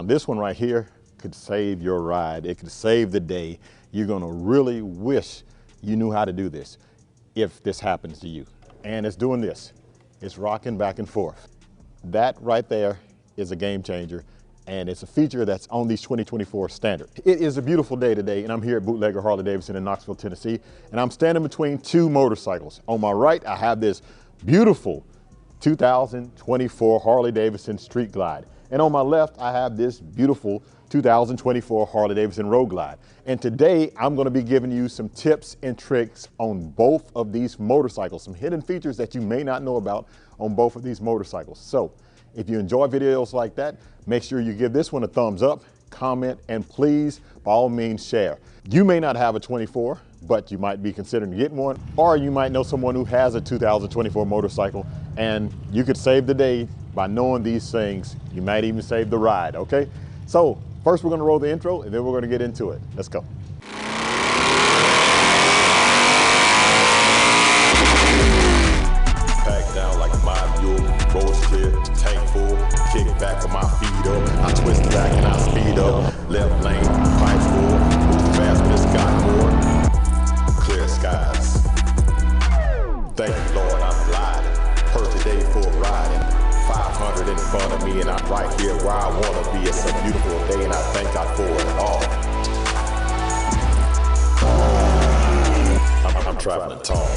Now this one right here could save your ride. It could save the day. You're gonna really wish you knew how to do this if this happens to you. And it's doing this. It's rocking back and forth. That right there is a game changer, and it's a feature that's on these 2024 standard. It is a beautiful day today, and I'm here at Bootlegger Harley-Davidson in Knoxville, Tennessee, and I'm standing between two motorcycles. On my right, I have this beautiful 2024 Harley-Davidson Street Glide. And on my left, I have this beautiful 2024 Harley-Davidson Road Glide. And today, I'm gonna be giving you some tips and tricks on both of these motorcycles, some hidden features that you may not know about on both of these motorcycles. So, if you enjoy videos like that, make sure you give this one a thumbs up, comment, and please, by all means, share. You may not have a 24, but you might be considering getting one, or you might know someone who has a 2024 motorcycle, and you could save the day by knowing these things. You might even save the ride, okay? So, first we're gonna roll the intro, and then we're gonna get into it. Let's go. Pack down like my mule, roads clear, tank full, kick back with my feet up. I twist back and I speed up. Left lane, pipes full, move fast, but it's got more. Clear skies. Thank you, Lord, I'm gliding. Perfect day for riding. 500 in front of me, and I'm right here where I want to be. It's a beautiful day, and I thank God for it all. I'm traveling tall.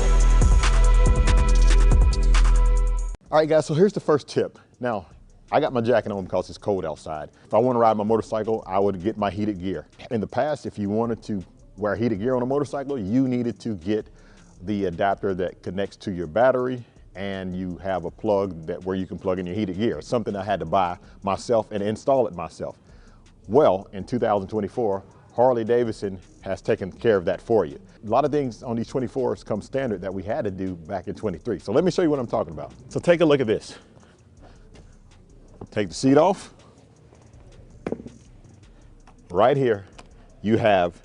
All right, guys, so here's the first tip. Now, I got my jacket on because it's cold outside. If I want to ride my motorcycle, I would get my heated gear. In the past, if you wanted to wear heated gear on a motorcycle, you needed to get the adapter that connects to your battery, and you have a plug where you can plug in your heated gear. Something I had to buy myself and install it myself. Well, in 2024, Harley-Davidson has taken care of that for you. A lot of things on these 24s come standard that we had to do back in 23. So let me show you what I'm talking about. So take a look at this. Take the seat off. Right here, you have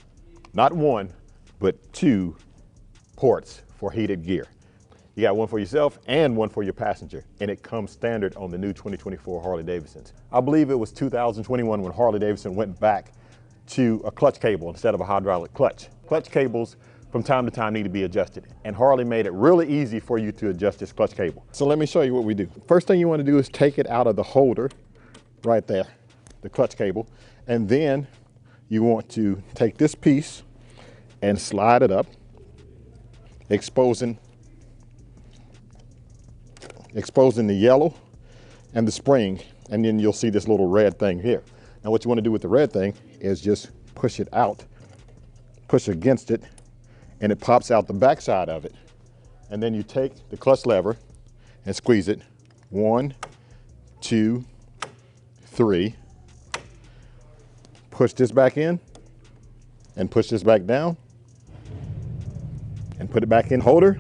not one, but two ports for heated gear. You got one for yourself and one for your passenger, and it comes standard on the new 2024 Harley-Davidsons. I believe it was 2021 when Harley-Davidson went back to a clutch cable instead of a hydraulic clutch. Clutch cables from time to time need to be adjusted, and Harley made it really easy for you to adjust this clutch cable. So let me show you what we do. First thing you want to do is take it out of the holder right there, the clutch cable, and then you want to take this piece and slide it up, exposing the yellow and the spring, and then you'll see this little red thing here. Now what you want to do with the red thing is just push it out, push against it, and it pops out the back side of it. And then you take the clutch lever and squeeze it. 1, 2, 3. Push this back in and push this back down and put it back in holder.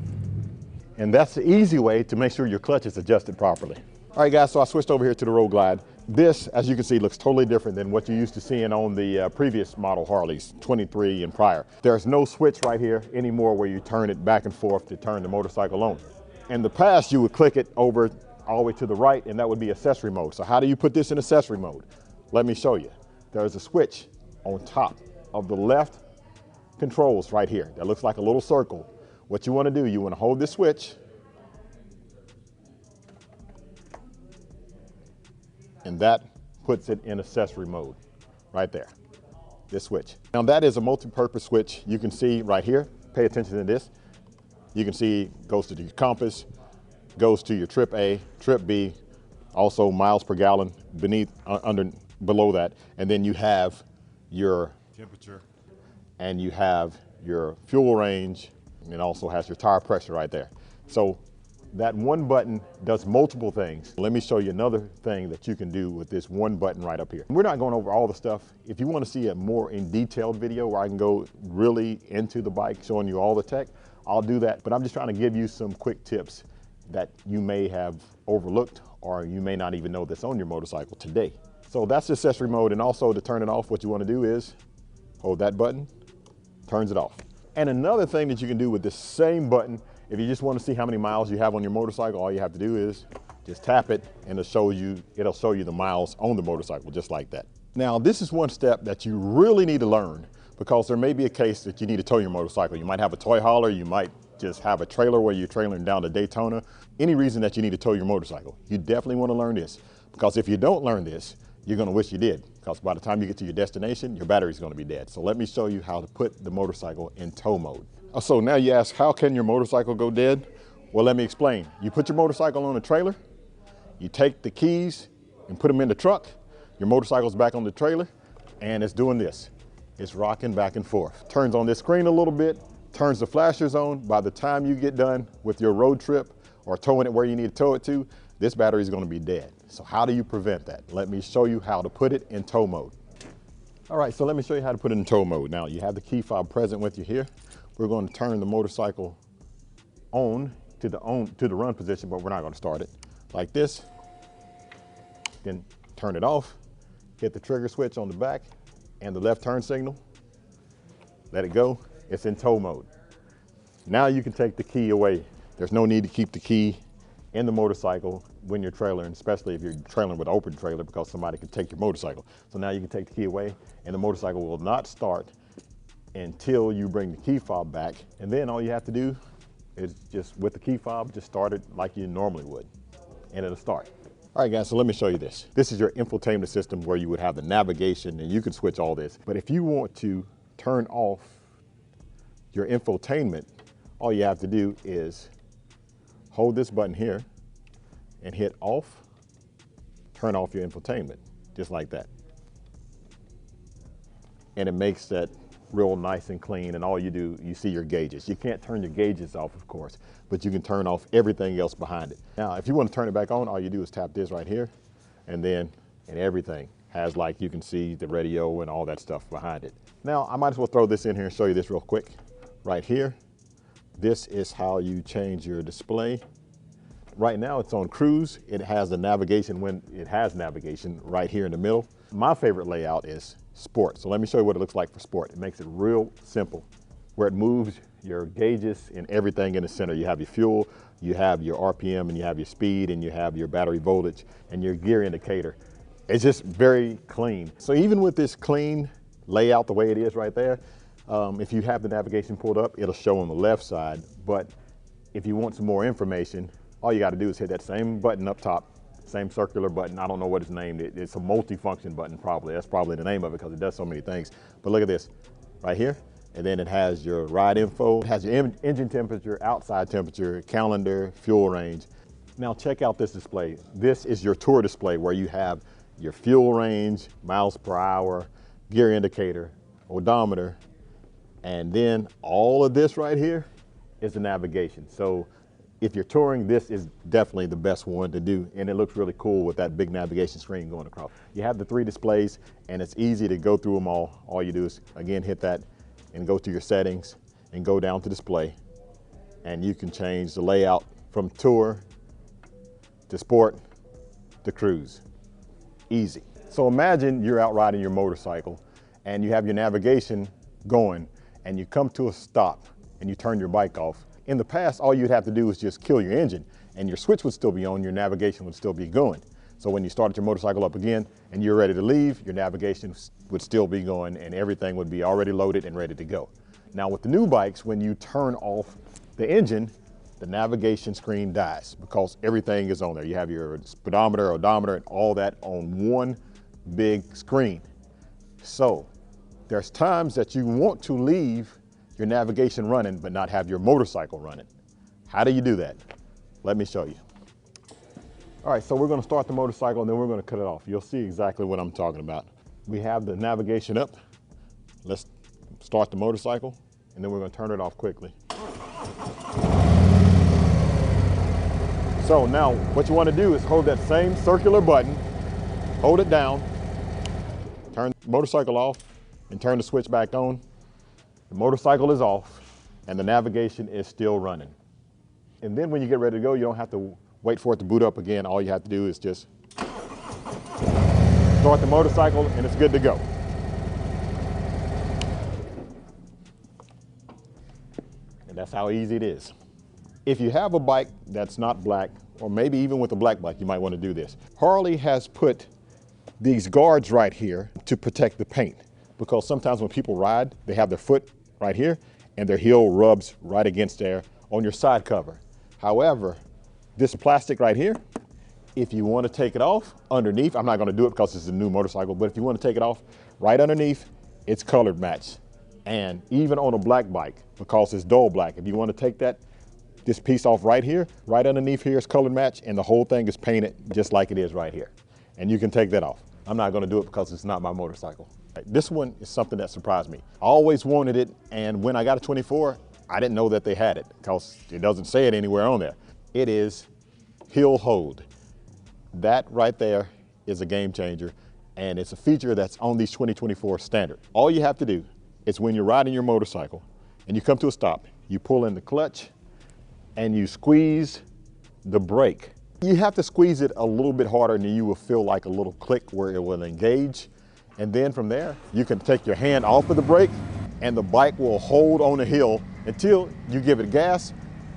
And that's the easy way to make sure your clutch is adjusted properly. All right, guys, so I switched over here to the Road Glide. This, as you can see, looks totally different than what you're used to seeing on the previous model Harleys, 23 and prior. There's no switch right here anymore where you turn it back and forth to turn the motorcycle on. In the past, you would click it over all the way to the right, and that would be accessory mode. So how do you put this in accessory mode? Let me show you. There's a switch on top of the left controls right here that looks like a little circle. What you want to do, you want to hold this switch, and that puts it in accessory mode right there, this switch. Now that is a multi-purpose switch. You can see right here, pay attention to this. You can see goes to your compass, goes to your trip A, trip B, also miles per gallon below that. And then you have your temperature, and you have your fuel range, and it also has your tire pressure right there. So that one button does multiple things. Let me show you another thing that you can do with this one button right up here. We're not going over all the stuff. If you want to see a more in detailed video where I can go really into the bike, showing you all the tech, I'll do that. But I'm just trying to give you some quick tips that you may have overlooked, or you may not even know that's on your motorcycle today. So that's accessory mode. And also to turn it off, what you want to do is hold that button, turns it off. And another thing that you can do with this same button, if you just want to see how many miles you have on your motorcycle, all you have to do is just tap it, and it'll show you the miles on the motorcycle, just like that. Now, this is one step that you really need to learn, because there may be a case that you need to tow your motorcycle. You might have a toy hauler, you might just have a trailer where you're trailering down to Daytona. Any reason that you need to tow your motorcycle, you definitely want to learn this, because if you don't learn this, you're going to wish you did, because by the time you get to your destination, your battery's going to be dead. So let me show you how to put the motorcycle in tow mode. So now you ask, how can your motorcycle go dead? Well, let me explain. You put your motorcycle on a trailer, you take the keys and put them in the truck, your motorcycle's back on the trailer, and it's doing this. It's rocking back and forth. Turns on this screen a little bit, turns the flashers on. By the time you get done with your road trip or towing it where you need to tow it to, this battery is going to be dead. So how do you prevent that? Let me show you how to put it in tow mode. All right, so let me show you how to put it in tow mode. Now, you have the key fob present with you here. We're going to turn the motorcycle on to the run position, but we're not going to start it like this. Then turn it off, hit the trigger switch on the back and the left turn signal. Let it go. It's in tow mode. Now you can take the key away. There's no need to keep the key in the motorcycle when you're trailering, especially if you're trailering with an open trailer, because somebody can take your motorcycle. So now you can take the key away and the motorcycle will not start until you bring the key fob back. And then all you have to do is just, with the key fob, just start it like you normally would, and it'll start. All right, guys, so let me show you this. This is your infotainment system where you would have the navigation, and you can switch all this. But if you want to turn off your infotainment, all you have to do is hold this button here and hit off, turn off your infotainment, just like that. And it makes that real nice and clean, and all you do, you see your gauges. You can't turn your gauges off, of course, but you can turn off everything else behind it. Now, if you want to turn it back on, all you do is tap this right here, and everything has, like, you can see the radio and all that stuff behind it. Now, I might as well throw this in here and show you this real quick. Right here, this is how you change your display. Right now it's on cruise. It has the navigation when it has navigation right here in the middle. My favorite layout is sport. So let me show you what it looks like for sport. It makes it real simple, where it moves your gauges and everything in the center. You have your fuel, you have your RPM, and you have your speed, and you have your battery voltage and your gear indicator. It's just very clean. So even with this clean layout the way it is right there, if you have the navigation pulled up, it'll show on the left side. But if you want some more information, all you got to do is hit that same button up top, same circular button. I don't know what it's named. It's a multi-function button probably. That's probably the name of it because it does so many things. But look at this right here. And then it has your ride info. It has your engine temperature, outside temperature, calendar, fuel range. Now check out this display. This is your tour display where you have your fuel range, miles per hour, gear indicator, odometer, and then all of this right here is the navigation. So if you're touring, this is definitely the best one to do, and it looks really cool with that big navigation screen going across. You have the 3 displays, and it's easy to go through them all. All you do is, again, hit that and go to your settings and go down to display, and you can change the layout from tour to sport to cruise. Easy. So imagine you're out riding your motorcycle and you have your navigation going, and you come to a stop and you turn your bike off. In the past, all you'd have to do is just kill your engine and your switch would still be on, your navigation would still be going. So when you started your motorcycle up again and you're ready to leave, your navigation would still be going and everything would be already loaded and ready to go. Now with the new bikes, when you turn off the engine, the navigation screen dies because everything is on there. You have your speedometer, odometer, and all that on one big screen. So there's times that you want to leave your navigation running but not have your motorcycle running. How do you do that? Let me show you. All right, so we're going to start the motorcycle and then we're going to cut it off. You'll see exactly what I'm talking about. We have the navigation up. Let's start the motorcycle and then we're going to turn it off quickly. So now what you want to do is hold that same circular button, hold it down, turn the motorcycle off and turn the switch back on. The motorcycle is off and the navigation is still running. And then when you get ready to go, you don't have to wait for it to boot up again. All you have to do is just start the motorcycle and it's good to go. And that's how easy it is. If you have a bike that's not black, or maybe even with a black bike, you might want to do this. Harley has put these guards right here to protect the paint, because sometimes when people ride, they have their foot right here and their heel rubs right against there on your side cover. However, this plastic right here, if you want to take it off underneath, I'm not going to do it because it's a new motorcycle, but if you want to take it off right underneath, it's colored match. And even on a black bike, because it's dull black, if you want to take this piece off right here, right underneath here is colored match, and the whole thing is painted just like it is right here. And you can take that off. I'm not going to do it because it's not my motorcycle. This one is something that surprised me. I always wanted it, and when I got a 24, I didn't know that they had it because it doesn't say it anywhere on there. It is hill hold. That right there is a game changer, and it's a feature that's on these 2024 standard. All you have to do is when you're riding your motorcycle and you come to a stop, you pull in the clutch and you squeeze the brake. You have to squeeze it a little bit harder, and you will feel like a little click where it will engage. And then from there, you can take your hand off of the brake and the bike will hold on the hill until you give it gas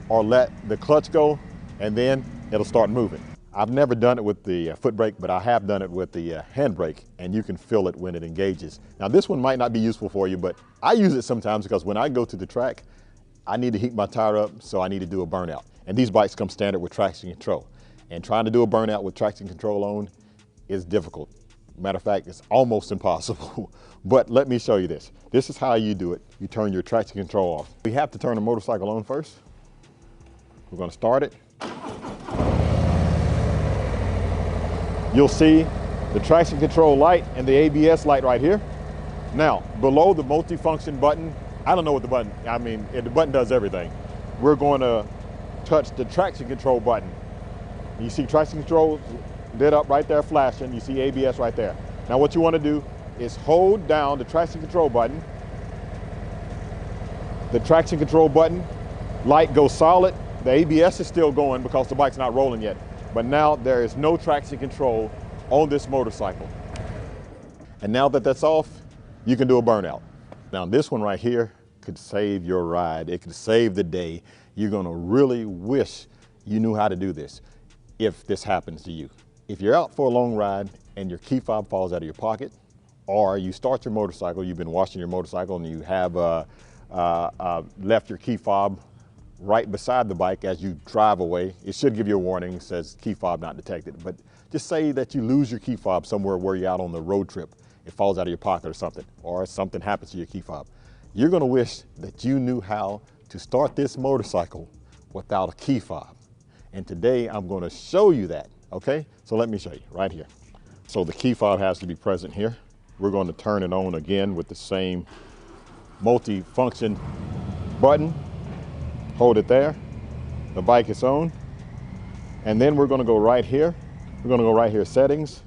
or let the clutch go, and then it'll start moving. I've never done it with the foot brake, but I have done it with the hand brake, and you can feel it when it engages. Now this one might not be useful for you, but I use it sometimes because when I go to the track, I need to heat my tire up, so I need to do a burnout. And these bikes come standard with traction control. And trying to do a burnout with traction control on is difficult. Matter of fact, it's almost impossible. But let me show you this. This is how you do it. You turn your traction control off. We have to turn the motorcycle on first. We're gonna start it. You'll see the traction control light and the ABS light right here. Now, below the multi-function button, I don't know what the button, the button does everything. We're going to touch the traction control button. You see traction control lit up right there flashing. You see ABS right there. Now what you want to do is hold down the traction control button. The traction control button light goes solid. The ABS is still going because the bike's not rolling yet. But now there is no traction control on this motorcycle. And now that that's off, you can do a burnout. Now this one right here could save your ride. It could save the day. You're gonna really wish you knew how to do this if this happens to you. If you're out for a long ride and your key fob falls out of your pocket, or you start your motorcycle, you've been washing your motorcycle and you have left your key fob right beside the bike as you drive away, it should give you a warning, it says key fob not detected. But just say that you lose your key fob somewhere where you're out on the road trip, it falls out of your pocket or something happens to your key fob. You're gonna wish that you knew how to start this motorcycle without a key fob. And today I'm gonna show you that, okay? So let me show you right here. So the key fob has to be present here. We're going to turn it on again with the same multi-function button. Hold it there, the bike is on. And then we're gonna go right here. We're gonna go right here, settings.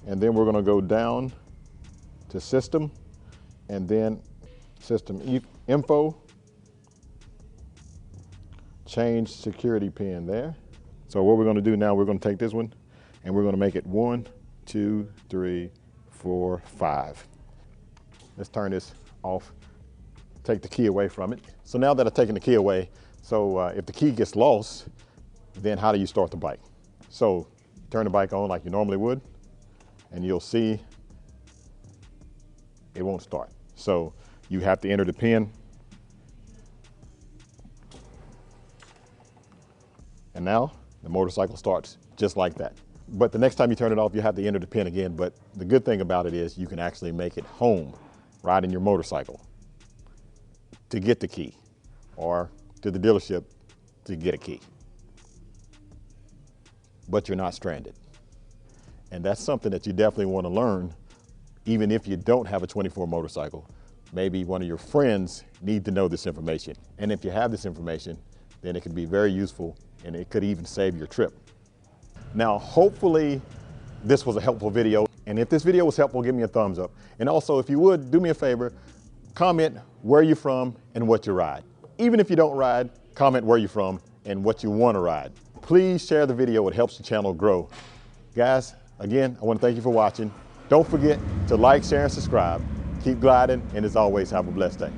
And then we're gonna go down to system, and then system info. Change security pin there. So what we're gonna do now, we're gonna take this one and we're gonna make it 1, 2, 3, 4, 5. Let's turn this off. Take the key away from it. So now that I've taken the key away, so if the key gets lost, then how do you start the bike? So turn the bike on like you normally would, and you'll see it won't start. So you have to enter the pin. And now the motorcycle starts just like that. But the next time you turn it off, you have to enter the pin again. But the good thing about it is you can actually make it home riding your motorcycle to get the key, or to the dealership to get a key. But you're not stranded. And that's something that you definitely want to learn, even if you don't have a 24 motorcycle. Maybe one of your friends need to know this information. And if you have this information, then it can be very useful, and it could even save your trip. Now, hopefully this was a helpful video. And if this video was helpful, give me a thumbs up. And also, if you would, do me a favor, comment where you're from and what you ride. Even if you don't ride, comment where you're from and what you want to ride. Please share the video, it helps the channel grow. Guys, again, I want to thank you for watching. Don't forget to like, share, and subscribe. Keep gliding, and as always, have a blessed day.